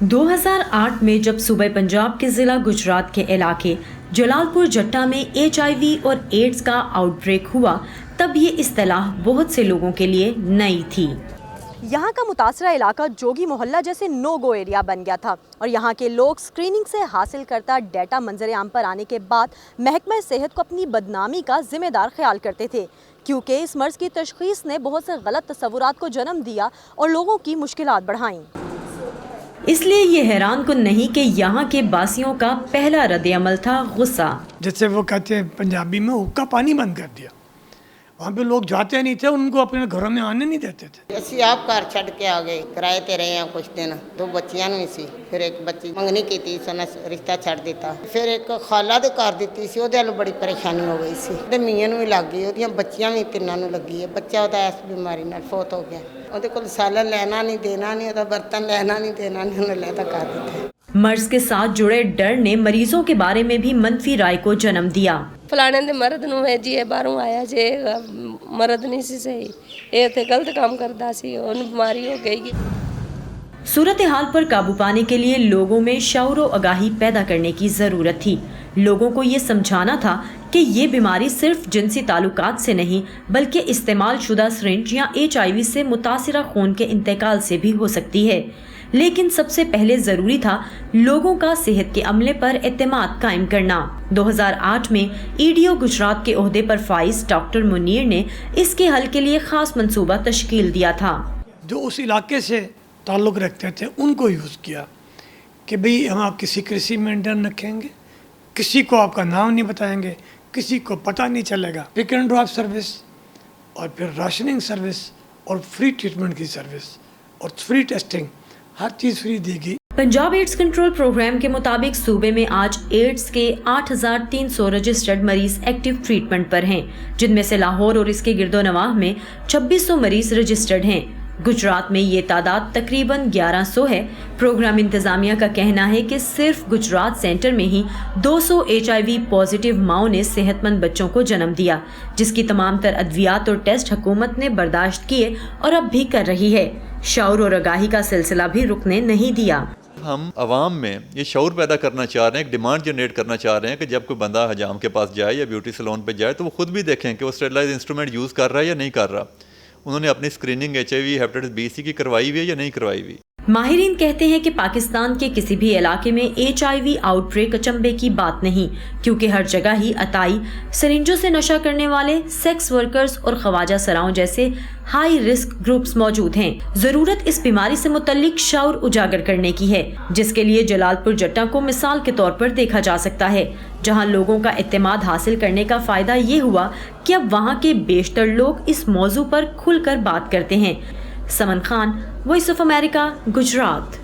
2008 में जब सूबे पंजाब के ज़िला गुजरात के इलाके जलालपुर जट्टा में HIV और एड्स का आउटब्रेक हुआ, तब ये इस्तिलाह बहुत से लोगों के लिए नई थी। यहाँ का मुतासरा इलाका जोगी मोहल्ला जैसे नो गो एरिया बन गया था और यहाँ के लोग स्क्रीनिंग से हासिल करता डेटा मंजर आम पर आने के बाद महकमा सेहत को अपनी बदनामी का जिम्मेदार ख्याल करते थे, क्योंकि इस मर्ज की तशखीस ने बहुत से गलत तस्वुरात को जन्म दिया और लोगों की मुश्किलात बढ़ाईं। इसलिए ये हैरान कुन नहीं कि यहाँ के बासियों का पहला रद्द-ए-अमल था गुस्सा। जैसे वो कहते हैं पंजाबी में, हुक्का पानी बंद कर दिया। वहाँ पे लोग जाते नहीं थे, उनको अपने घरों में आने नहीं देते थे। ਅਸੀਂ ਆਪ ਘਰ ਛੱਡ ਕੇ ਆ ਗਏ, ਕਿਰਾਏ ਤੇ ਰਹੇ ਆ ਕੁਝ ਦਿਨ। ਦੋ ਬੱਚੀਆਂ ਨੂੰ ਸੀ, ਫਿਰ ਇੱਕ ਬੱਚੀ ਮੰਗਣੀ ਕੀਤੀ, ਸਨ ਰਿਸ਼ਤਾ ਛੱਡ ਦਿੱਤਾ। ਫਿਰ ਇੱਕ ਖਾਲਾ ਦੇ ਘਰ ਦਿੱਤੀ ਸੀ, ਉਹਦੇ ਨਾਲ ਬੜੀ ਪਰੇਸ਼ਾਨੀ ਹੋ ਗਈ ਸੀ। ਤੇ ਮੀਆਂ ਨੂੰ ਵੀ ਲੱਗ ਗਈ, ਉਹਦੀਆਂ ਬੱਚੀਆਂ ਵੀ ਤਿੰਨਾਂ ਨੂੰ ਲੱਗੀ ਹੈ। ਬੱਚਾ ਉਹਦਾ ਇਸ ਬਿਮਾਰੀ ਨਾਲ ਫੌਤ ਹੋ ਗਿਆ। ਉਹਦੇ ਕੋਲ ਸਾਲਨ ਲੈਣਾ ਨਹੀਂ ਦੇਣਾ ਨਹੀਂ, ਉਹਦਾ ਬਰਤਨ ਲੈਣਾ ਨਹੀਂ ਦੇਣਾ ਨਹੀਂ, ਉਹਨੇ ਲੈਦਾ ਕਰ ਦਿੱਤਾ। मर्ज के साथ जुड़े डर ने मरीजों के बारे में भी मनफी राय को जन्म दिया। फलाने दे मर्द नूं है जी, बाहरों आया जे मर्द नहीं सी सही, ये ते गलत काम करदा सी, ओनू बीमारी हो गई। सूरत हाल पर काबू पाने के लिए लोगों में शऊर व आगाही पैदा करने की ज़रूरत थी। लोगों को ये समझाना था कि ये बीमारी सिर्फ जिनसी ताल्लुकात से नहीं बल्कि इस्तेमाल शुदा सिरिंज या HIV से मुतासिरा खून के इंतकाल से भी हो सकती है। लेकिन सबसे पहले ज़रूरी था लोगों का सेहत के अमले पर एतमाद कायम करना। 2008 में EDO गुजरात के ओहदे पर फाइज डॉक्टर मुनीर ने इसके हल के लिए ख़ास मंसूबा तश्कील दिया था। जो उस इलाके से ताल्लुक़ रखते थे उनको यूज़ किया कि भाई हम आपकी सीक्रेसी मेंटेन रखेंगे, किसी को आपका नाम नहीं बताएंगे, किसी को पता नहीं चलेगा। पिक एंड ड्रॉप सर्विस और फिर राशनिंग सर्विस और फ्री ट्रीटमेंट की सर्विस और फ्री टेस्टिंग, हर चीज़ फ्री देगी। पंजाब एड्स कंट्रोल प्रोग्राम के मुताबिक सूबे में आज एड्स के 8,300 रजिस्टर्ड मरीज एक्टिव ट्रीटमेंट पर हैं, जिनमें से लाहौर और इसके गिरदोनवाह में 2600 मरीज रजिस्टर्ड हैं। गुजरात में ये तादाद तकरीबन 1100 है। प्रोग्राम इंतजामिया का कहना है कि सिर्फ गुजरात सेंटर में ही 200 HIV पॉजिटिव माओं ने सेहतमंद बच्चों को जन्म दिया, जिसकी तमाम तर अद्वियात और टेस्ट हुकूमत ने बर्दाश्त किए और अब भी कर रही है। शऊर और आगाही का सिलसिला भी रुकने नहीं दिया। हम आवाम में ये शऊर पैदा करना चाह रहे हैं, एक डिमांड जनरेट करना चाह रहे हैं कि जब कोई बंदा हजाम के पास जाए या ब्यूटी सैलून पे जाए तो वो खुद भी देखें कि वो स्टेरिलाइज इंस्ट्रूमेंट यूज़ कर रहा है या नहीं कर रहा, उन्होंने अपनी screening HIV hepatitis B C की करवाई हुई है या नहीं करवाई हुई। माहिरीन कहते हैं कि पाकिस्तान के किसी भी इलाके में HIV आउटब्रेक अचंभे की बात नहीं, क्योंकि हर जगह ही अताई, सिरिंजों से नशा करने वाले, सेक्स वर्कर्स और ख्वाजा सराओं जैसे हाई रिस्क ग्रुप्स मौजूद हैं। जरूरत इस बीमारी से मुतल्लिक शऊर उजागर करने की है, जिसके लिए जलालपुर जट्टा को मिसाल के तौर पर देखा जा सकता है, जहां लोगों का इत्तेमाद हासिल करने का फायदा ये हुआ कि अब वहां के बेशतर लोग इस मौजू पर खुलकर बात करते हैं। Saman Khan, voice of America, Gujarat.